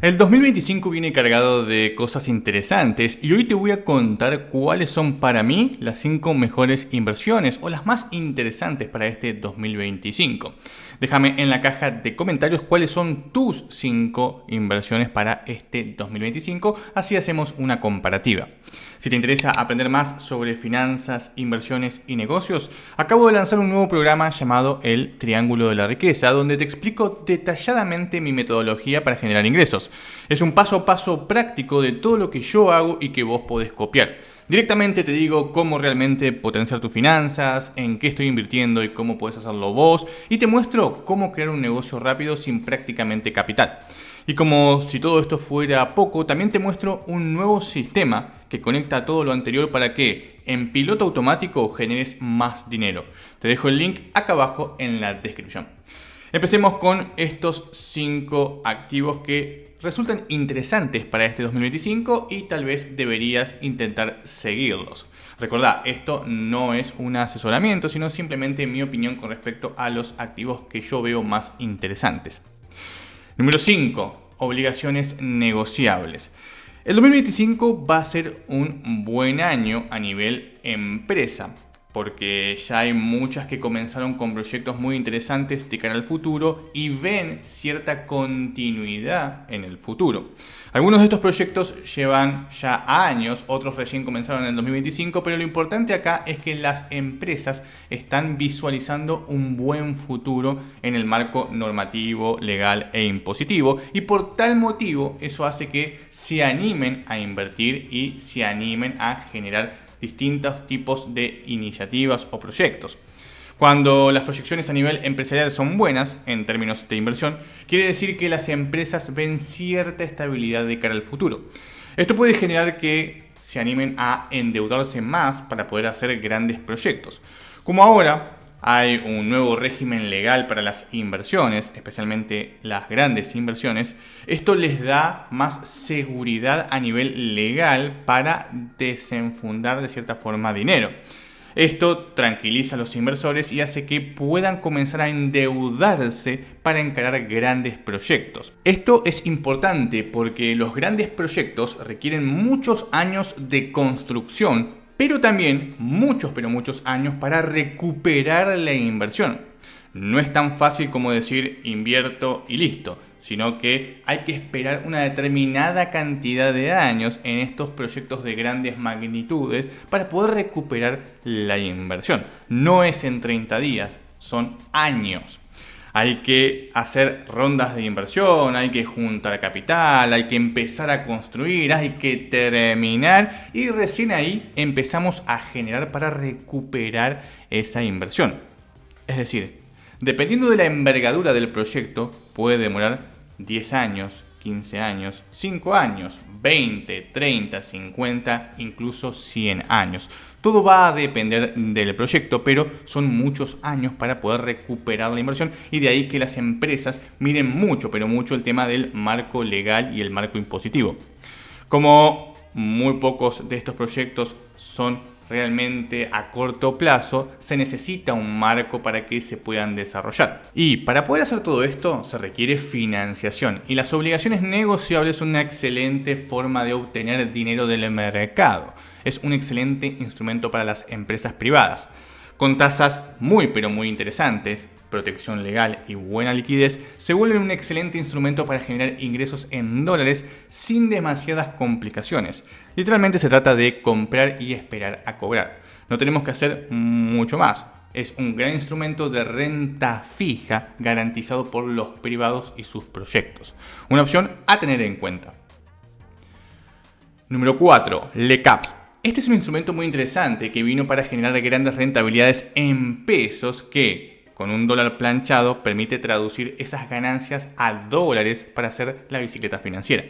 El 2025 viene cargado de cosas interesantes y hoy te voy a contar cuáles son para mí las 5 mejores inversiones o las más interesantes para este 2025. Déjame en la caja de comentarios cuáles son tus 5 inversiones para este 2025, así hacemos una comparativa. Si te interesa aprender más sobre finanzas, inversiones y negocios, acabo de lanzar un nuevo programa llamado El Triángulo de la Riqueza, donde te explico detalladamente mi metodología para generar ingresos. Es un paso a paso práctico de todo lo que yo hago y que vos podés copiar. Directamente te digo cómo realmente potenciar tus finanzas, en qué estoy invirtiendo y cómo podés hacerlo vos, y te muestro cómo crear un negocio rápido sin prácticamente capital. Y como si todo esto fuera poco, también te muestro un nuevo sistema que conecta todo lo anterior para que en piloto automático generes más dinero. Te dejo el link acá abajo en la descripción. Empecemos con estos 5 activos que resultan interesantes para este 2025 y tal vez deberías intentar seguirlos. Recordá, esto no es un asesoramiento, sino simplemente mi opinión con respecto a los activos que yo veo más interesantes. Número 5. Obligaciones negociables. El 2025 va a ser un buen año a nivel empresa, porque ya hay muchas que comenzaron con proyectos muy interesantes de cara al futuro y ven cierta continuidad en el futuro. Algunos de estos proyectos llevan ya años, otros recién comenzaron en el 2025, pero lo importante acá es que las empresas están visualizando un buen futuro en el marco normativo, legal e impositivo, y por tal motivo eso hace que se animen a invertir y se animen a generar distintos tipos de iniciativas o proyectos. Cuando las proyecciones a nivel empresarial son buenas, en términos de inversión, quiere decir que las empresas ven cierta estabilidad de cara al futuro. Esto puede generar que se animen a endeudarse más para poder hacer grandes proyectos. Como ahora hay un nuevo régimen legal para las inversiones, especialmente las grandes inversiones, esto les da más seguridad a nivel legal para desenfundar de cierta forma dinero. Esto tranquiliza a los inversores y hace que puedan comenzar a endeudarse para encarar grandes proyectos. Esto es importante porque los grandes proyectos requieren muchos años de construcción, pero también muchos años para recuperar la inversión. No es tan fácil como decir invierto y listo, sino que hay que esperar una determinada cantidad de años en estos proyectos de grandes magnitudes para poder recuperar la inversión. No es en 30 días, son años. Hay que hacer rondas de inversión, hay que juntar capital, hay que empezar a construir, hay que terminar y recién ahí empezamos a generar para recuperar esa inversión. Es decir, dependiendo de la envergadura del proyecto, puede demorar 10 años, 15 años, 5 años, 20, 30, 50, incluso 100 años. Todo va a depender del proyecto, pero son muchos años para poder recuperar la inversión y de ahí que las empresas miren mucho, pero mucho el tema del marco legal y el marco impositivo. Como muy pocos de estos proyectos son realmente a corto plazo, se necesita un marco para que se puedan desarrollar. Y para poder hacer todo esto se requiere financiación y las obligaciones negociables son una excelente forma de obtener dinero del mercado. Es un excelente instrumento para las empresas privadas. Con tasas muy interesantes, protección legal y buena liquidez, se vuelven un excelente instrumento para generar ingresos en dólares sin demasiadas complicaciones. Literalmente se trata de comprar y esperar a cobrar. No tenemos que hacer mucho más. Es un gran instrumento de renta fija garantizado por los privados y sus proyectos. Una opción a tener en cuenta. Número 4. LECAPS. Este es un instrumento muy interesante que vino para generar grandes rentabilidades en pesos que, con un dólar planchado, permite traducir esas ganancias a dólares para hacer la bicicleta financiera.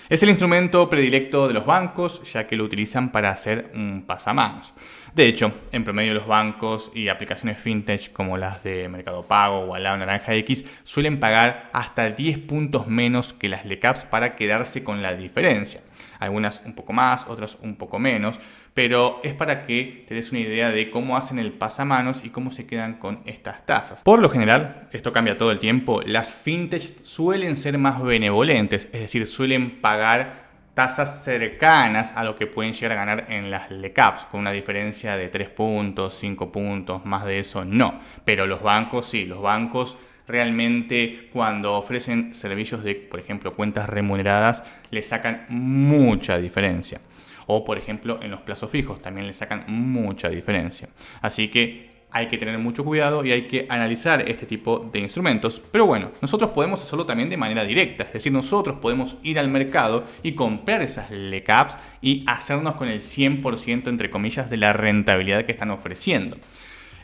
Es el instrumento predilecto de los bancos, ya que lo utilizan para hacer un pasamanos. De hecho, en promedio los bancos y aplicaciones fintech como las de Mercado Pago o Alao Naranja X suelen pagar hasta 10 puntos menos que las LECAPS para quedarse con la diferencia. Algunas un poco más, otras un poco menos, Pero es para que te des una idea de cómo hacen el pasamanos y cómo se quedan con estas tasas. Por lo general, esto cambia todo el tiempo, las fintech suelen ser más benevolentes, es decir, suelen pagar tasas cercanas a lo que pueden llegar a ganar en las LECAPs, con una diferencia de 3 puntos, 5 puntos, más de eso no. Pero los bancos sí, los bancos realmente cuando ofrecen servicios de, por ejemplo, cuentas remuneradas, le sacan mucha diferencia. O, por ejemplo, en los plazos fijos también le sacan mucha diferencia. Así que hay que tener mucho cuidado y hay que analizar este tipo de instrumentos. Pero bueno, nosotros podemos hacerlo también de manera directa. Es decir, nosotros podemos ir al mercado y comprar esas LECAPs y hacernos con el 100% entre comillas de la rentabilidad que están ofreciendo.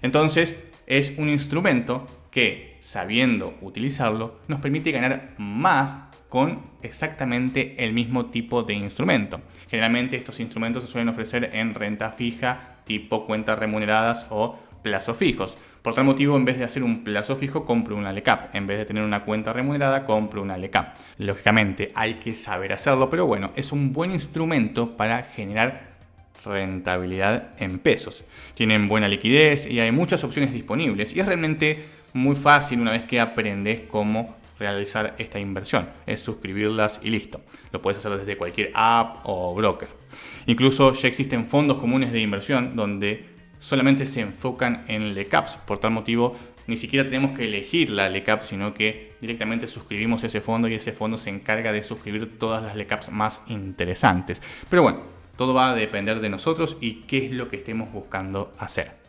Entonces, es un instrumento que, sabiendo utilizarlo, nos permite ganar más con exactamente el mismo tipo de instrumento. Generalmente estos instrumentos se suelen ofrecer en renta fija, tipo cuentas remuneradas o plazos fijos. Por tal motivo, en vez de hacer un plazo fijo, compro una LECAP. En vez de tener una cuenta remunerada, compro una LECAP. Lógicamente hay que saber hacerlo, pero bueno, es un buen instrumento para generar rentabilidad en pesos. Tienen buena liquidez y hay muchas opciones disponibles y es realmente muy fácil una vez que aprendes cómo realizar esta inversión. Es suscribirlas y listo. Lo puedes hacer desde cualquier app o broker. Incluso ya existen fondos comunes de inversión donde solamente se enfocan en LECAPs. Por tal motivo, ni siquiera tenemos que elegir la LECAP, sino que directamente suscribimos ese fondo y ese fondo se encarga de suscribir todas las LECAPs más interesantes. Pero bueno, todo va a depender de nosotros y qué es lo que estemos buscando hacer.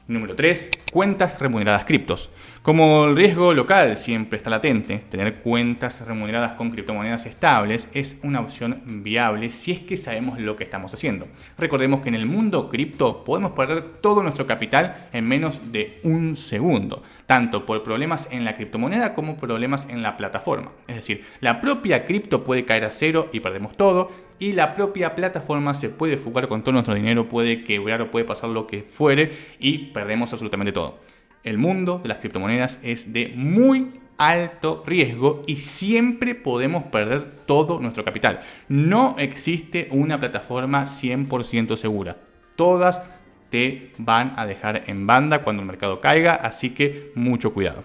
Número 3. Cuentas remuneradas criptos. Como el riesgo local siempre está latente, tener cuentas remuneradas con criptomonedas estables es una opción viable si es que sabemos lo que estamos haciendo. Recordemos que en el mundo cripto podemos perder todo nuestro capital en menos de un segundo, tanto por problemas en la criptomoneda como problemas en la plataforma. Es decir, la propia cripto puede caer a cero y perdemos todo, y la propia plataforma se puede fugar con todo nuestro dinero, puede quebrar o puede pasar lo que fuere y perdemos absolutamente todo. El mundo de las criptomonedas es de muy alto riesgo y siempre podemos perder todo nuestro capital. No existe una plataforma 100% segura. Todas te van a dejar en banda cuando el mercado caiga, así que mucho cuidado.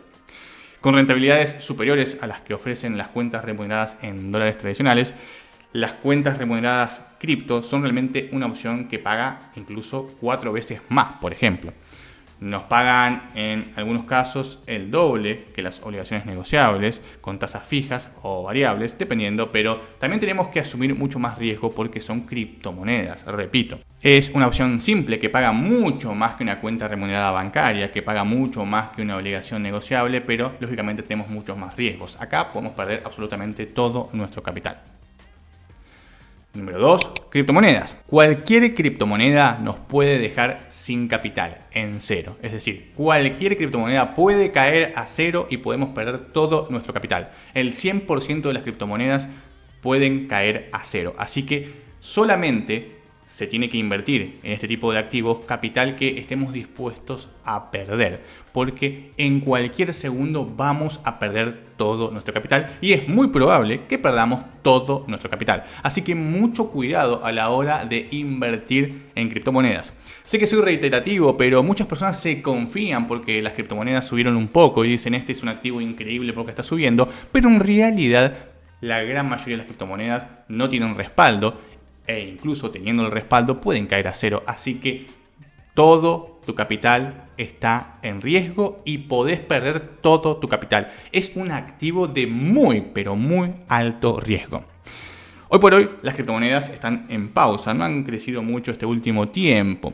Con rentabilidades superiores a las que ofrecen las cuentas remuneradas en dólares tradicionales, las cuentas remuneradas cripto son realmente una opción que paga incluso 4 veces más, por ejemplo. Nos pagan en algunos casos el doble que las obligaciones negociables, con tasas fijas o variables, dependiendo, pero también tenemos que asumir mucho más riesgo porque son criptomonedas, repito. Es una opción simple que paga mucho más que una cuenta remunerada bancaria, que paga mucho más que una obligación negociable, pero lógicamente tenemos muchos más riesgos. Acá podemos perder absolutamente todo nuestro capital. Número 2. Criptomonedas. Cualquier criptomoneda nos puede dejar sin capital, en cero. Es decir, cualquier criptomoneda puede caer a cero y podemos perder todo nuestro capital. El 100% de las criptomonedas pueden caer a cero. Así que solamente se tiene que invertir en este tipo de activos capital que estemos dispuestos a perder, porque en cualquier segundo vamos a perder todo nuestro capital y es muy probable que perdamos todo nuestro capital. Así que mucho cuidado a la hora de invertir en criptomonedas. Sé que soy reiterativo, pero muchas personas se confían porque las criptomonedas subieron un poco y dicen este es un activo increíble porque está subiendo, pero en realidad la gran mayoría de las criptomonedas no tienen respaldo e incluso teniendo el respaldo pueden caer a cero. Así que todo tu capital está en riesgo y podés perder todo tu capital. Es un activo de muy, pero muy alto riesgo. Hoy por hoy las criptomonedas están en pausa, no han crecido mucho este último tiempo,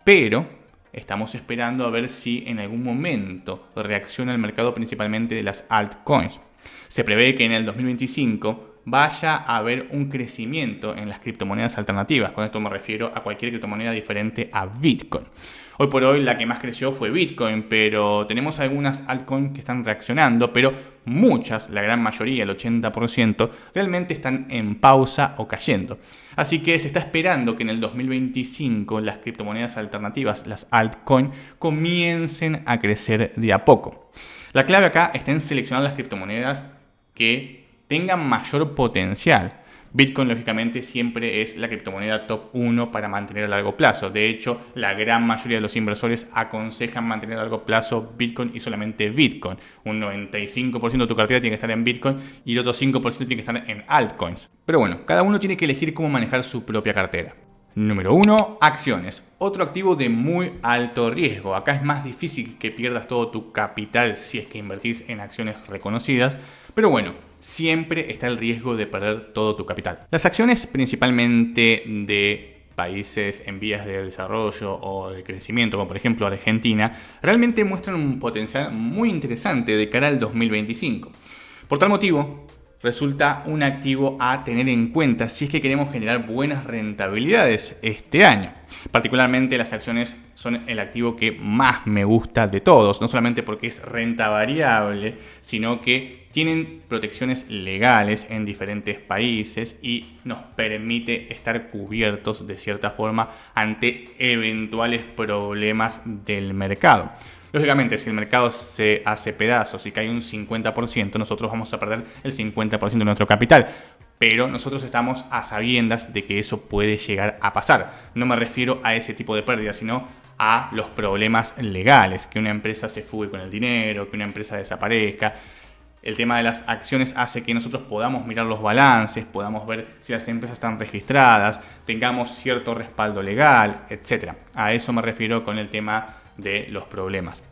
pero estamos esperando a ver si en algún momento reacciona el mercado principalmente de las altcoins. Se prevé que en el 2025 vaya a haber un crecimiento en las criptomonedas alternativas. Con esto me refiero a cualquier criptomoneda diferente a Bitcoin. Hoy por hoy la que más creció fue Bitcoin, pero tenemos algunas altcoins que están reaccionando, pero muchas, la gran mayoría, el 80%, realmente están en pausa o cayendo. Así que se está esperando que en el 2025 las criptomonedas alternativas, las altcoins, comiencen a crecer de a poco. La clave acá está en seleccionar las criptomonedas que tengan mayor potencial. Bitcoin, lógicamente, siempre es la criptomoneda top 1 para mantener a largo plazo. De hecho, la gran mayoría de los inversores aconsejan mantener a largo plazo Bitcoin y solamente Bitcoin. Un 95% de tu cartera tiene que estar en Bitcoin y el otro 5% tiene que estar en altcoins. Pero bueno, cada uno tiene que elegir cómo manejar su propia cartera. Número 1, acciones. Otro activo de muy alto riesgo. Acá es más difícil que pierdas todo tu capital si es que invertís en acciones reconocidas. Pero bueno, siempre está el riesgo de perder todo tu capital. Las acciones principalmente de países en vías de desarrollo o de crecimiento, como por ejemplo Argentina, realmente muestran un potencial muy interesante de cara al 2025. Por tal motivo, resulta un activo a tener en cuenta si es que queremos generar buenas rentabilidades este año. Particularmente las acciones son el activo que más me gusta de todos, no solamente porque es renta variable, sino que tienen protecciones legales en diferentes países y nos permite estar cubiertos de cierta forma ante eventuales problemas del mercado. Lógicamente, si el mercado se hace pedazos y cae un 50%, nosotros vamos a perder el 50% de nuestro capital. Pero nosotros estamos a sabiendas de que eso puede llegar a pasar. No me refiero a ese tipo de pérdidas, sino a los problemas legales. Que una empresa se fugue con el dinero, que una empresa desaparezca. El tema de las acciones hace que nosotros podamos mirar los balances, podamos ver si las empresas están registradas, tengamos cierto respaldo legal, etc. A eso me refiero con el tema de los problemas.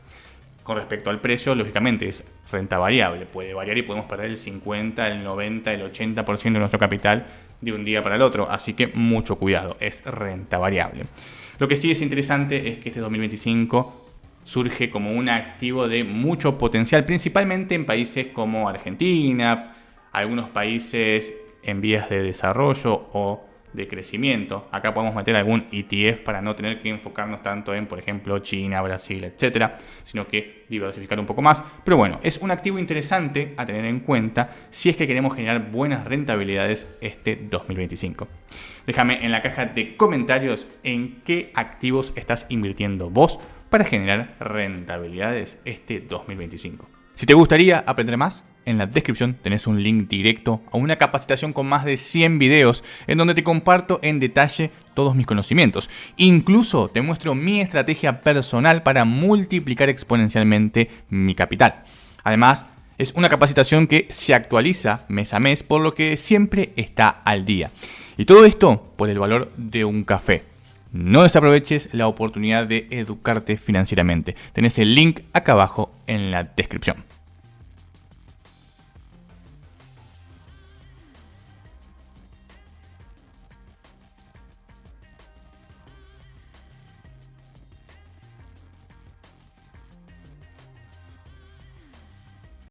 Con respecto al precio, lógicamente es renta variable, puede variar y podemos perder el 50, el 90, el 80% de nuestro capital de un día para el otro, así que mucho cuidado, es renta variable. Lo que sí es interesante es que este 2025 surge como un activo de mucho potencial, principalmente en países como Argentina, algunos países en vías de desarrollo o de crecimiento. Acá podemos meter algún ETF para no tener que enfocarnos tanto en, por ejemplo, China, Brasil, etcétera, sino que diversificar un poco más. Pero bueno, es un activo interesante a tener en cuenta si es que queremos generar buenas rentabilidades este 2025. Déjame en la caja de comentarios en qué activos estás invirtiendo vos para generar rentabilidades este 2025. Si te gustaría aprender más, en la descripción tenés un link directo a una capacitación con más de 100 videos en donde te comparto en detalle todos mis conocimientos. Incluso te muestro mi estrategia personal para multiplicar exponencialmente mi capital. Además, es una capacitación que se actualiza mes a mes, por lo que siempre está al día. Y todo esto por el valor de un café. No desaproveches la oportunidad de educarte financieramente. Tenés el link acá abajo en la descripción.